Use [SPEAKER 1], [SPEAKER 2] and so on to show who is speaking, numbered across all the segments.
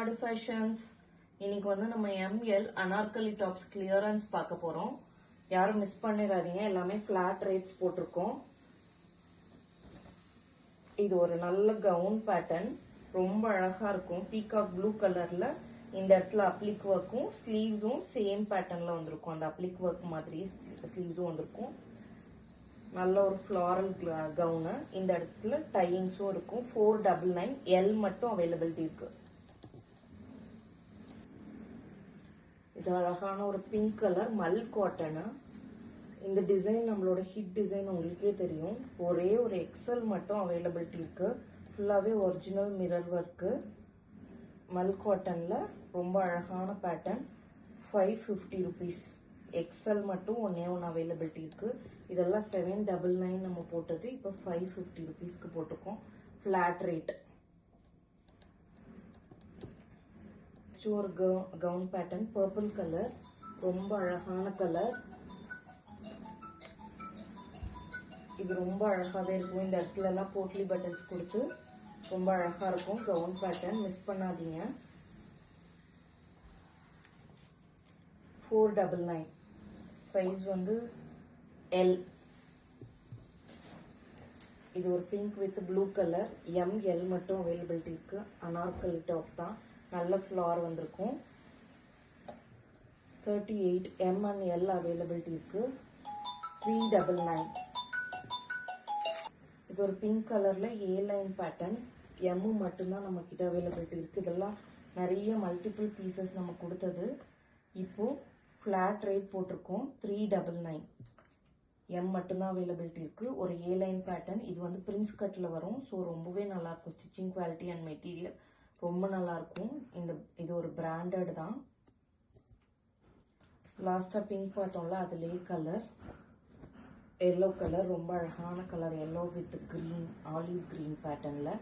[SPEAKER 1] Tamil Nadu fashions. இன்னைக்கு வந்து நம்ம எம்எல் அனார்கலி டாப்ஸ் கிளியரன்ஸ் பார்க்க போறோம். யாரும் மிஸ் பண்ணிடாதீங்க, எல்லாமே ஃபிளாட் ரேட்ஸ் போட்டிருக்கோம். இது ஒரு நல்ல கவுன் பேட்டர்ன், ரொம்ப அழகா இருக்கும். பீகாக் ப்ளூ கலர்ல இந்த இடத்துல அப்ளிக் ஒர்க்கும் ஸ்லீவ்ஸும் சேம் பேட்டர்ன்ல வந்திருக்கும். அந்த அப்ளிக் ஒர்க் மாதிரி ஸ்லீவ்ஸும் வந்திருக்கும். நல்ல ஒரு ஃப்ளாரல் கவுனு. இந்த இடத்துல டையிங்ஸும் இருக்கும். 499 எல் மட்டும் அவைலபிலிட்டி இருக்கு. இது அழகான ஒரு பிங்க் கலர் மல் காட்டனு. இந்த டிசைன் நம்மளோட ஹிட் டிசைன் உங்களுக்கே தெரியும். ஒரே ஒரு எக்ஸல் மட்டும் அவைலபிலிட்டி இருக்கு. ஃபுல்லாவே ஒரிஜினல் மிரர் ஒர்க்கு, மல் காட்டன்ல ரொம்ப அழகான பேட்டர்ன். 550 rupees. எக்ஸல் மட்டும் ஒன்னே ஒன்று அவைலபிலிட்டி இருக்கு. இதெல்லாம் 799 நம்ம போட்டது இப்போ 550 rupeesக்கு போட்டிருக்கோம். Flat rate. ஒரு கவுன் பேட்டர்ன் பர்பிள் கலர், ரொம்ப அழகான கலர். இது ரொம்ப அழகாவே இருக்கும். இந்த இடத்துல எல்லாம் போட்லி பட்டன்ஸ் கொடுத்து ரொம்ப அழகா இருக்கும். கவுன் பேட்டர்ன் மிஸ் பண்ணாதீங்க. 499. சைஸ் வந்து எல். இது ஒரு pink with blue colour. L மட்டும் அவைலபிலிட்டி இருக்கு. அனார்கலி டாப் தான். நல்ல ஃப்ளார் வந்திருக்கும். 38 அண்ட் எல் அவைலபிலிட்டி இருக்கு. 399. இது ஒரு பிங்க் கலர்ல ஏ லைன் பேட்டர்ன். எம் மட்டும்தான் நம்ம கிட்ட அவைலபிலிட்டி இருக்கு. இதெல்லாம் நிறைய மல்டிபிள் பீசஸ் நம்ம கொடுத்தது. இப்போ ஃபிளாட் ரேட் போட்டிருக்கோம். 399. எம் மட்டும்தான் அவைலபிலிட்டி இருக்கு. ஒரு ஏ லைன் பேட்டர்ன். இது வந்து பிரின்ஸ் கட்ல வரும். ஸோ ரொம்பவே நல்லா இருக்கும். ஸ்டிச்சிங் குவாலிட்டி அண்ட் மெட்டீரியல் ரொம்ப நல்லா இருக்கும். இது ஒரு பிராண்டட் தான். லாஸ்டா பிங்க் பார்த்தோம்ல, அதுலேயே கலர் எல்லோ கலர், ரொம்ப அழகான colour. Yellow with green, olive green பேட்டர்ன்ல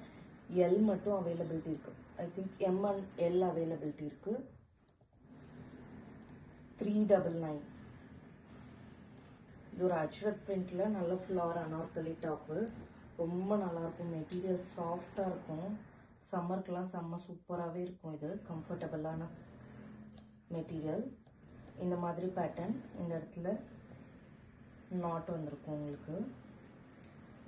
[SPEAKER 1] எல் மட்டும் அவைலபிலிட்டி இருக்கு. I think M and L availability இருக்கு. 399. இது ஒரு அஜ்ரக் பிரிண்ட்ல நல்ல ஃப்ளார் அனார்கலி டாப்பு. ரொம்ப நல்லா இருக்கும். மெட்டீரியல் சாஃப்டா இருக்கும். சம்மருக்குலாம் செம்ம சூப்பராகவே இருக்கும். இது கம்ஃபர்டபுளான மெட்டீரியல். இந்த மாதிரி பேட்டர்ன். இந்த இடத்துல நாட் வந்திருக்கும் உங்களுக்கு.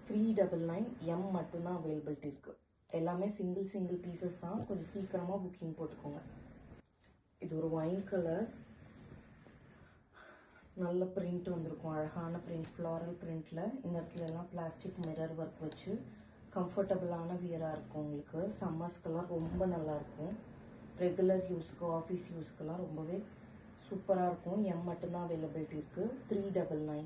[SPEAKER 1] 399. எம் மட்டும்தான் அவைலபிலிட்டி இருக்கு. எல்லாமே சிங்கிள் பீசஸ் தான். கொஞ்சம் சீக்கிரமா புக்கிங் போட்டுக்கோங்க. இது ஒரு ஒயின் கலர், நல்ல பிரிண்ட் வந்திருக்கும். அழகான பிரிண்ட், ஃப்ளாரல் பிரிண்ட்ல. இந்த இடத்துல எல்லாம் பிளாஸ்டிக் மிரர் ஒர்க் வச்சு கம்ஃபர்டபுளான வியரா இருக்கும் உங்களுக்கு. சம்மர்ஸ்க்கெல்லாம் ரொம்ப நல்லா இருக்கும். ரெகுலர் யூஸ்க்கு, ஆஃபீஸ் யூஸ்க்கெல்லாம் ரொம்பவே சூப்பராக இருக்கும். எம் மட்டும்தான் அவைலபிலிட்டி இருக்கு. 399.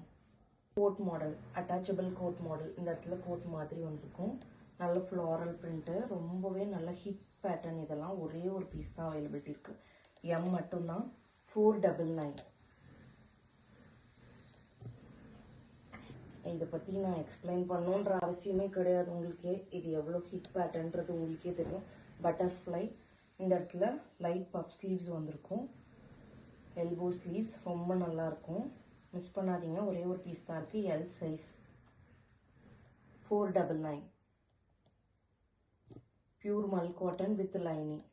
[SPEAKER 1] Code model, attachable code model. இந்த இடத்துல கோட் மாதிரி வந்திருக்கும். நல்ல ஃப்ளாரல் பிரிண்ட், ரொம்பவே நல்ல ஹிட் பேட்டர்ன். இதெல்லாம் ஒரே ஒரு பீஸ் தான் அவைலபிலிட்டி இருக்கு. எம் மட்டும்தான். 499. இதை பற்றி நான் எக்ஸ்பிளைன் பண்ணணுன்ற அவசியமே கிடையாது உங்களுக்கே. இது எவ்வளோ ஹிட் பேட்டர்ன்றது உங்களுக்கே தெரியும். பட்டர்ஃப்ளை. இந்த இடத்துல லைட் பஃப் ஸ்லீவ்ஸ் வந்திருக்கும். எல்போ ஸ்லீவ்ஸ் ரொம்ப நல்லா இருக்கும். மிஸ் பண்ணாதீங்க. ஒரே ஒரு பீஸ் தான் இருக்கு. L size. 499. Pure Mal cotton with lining.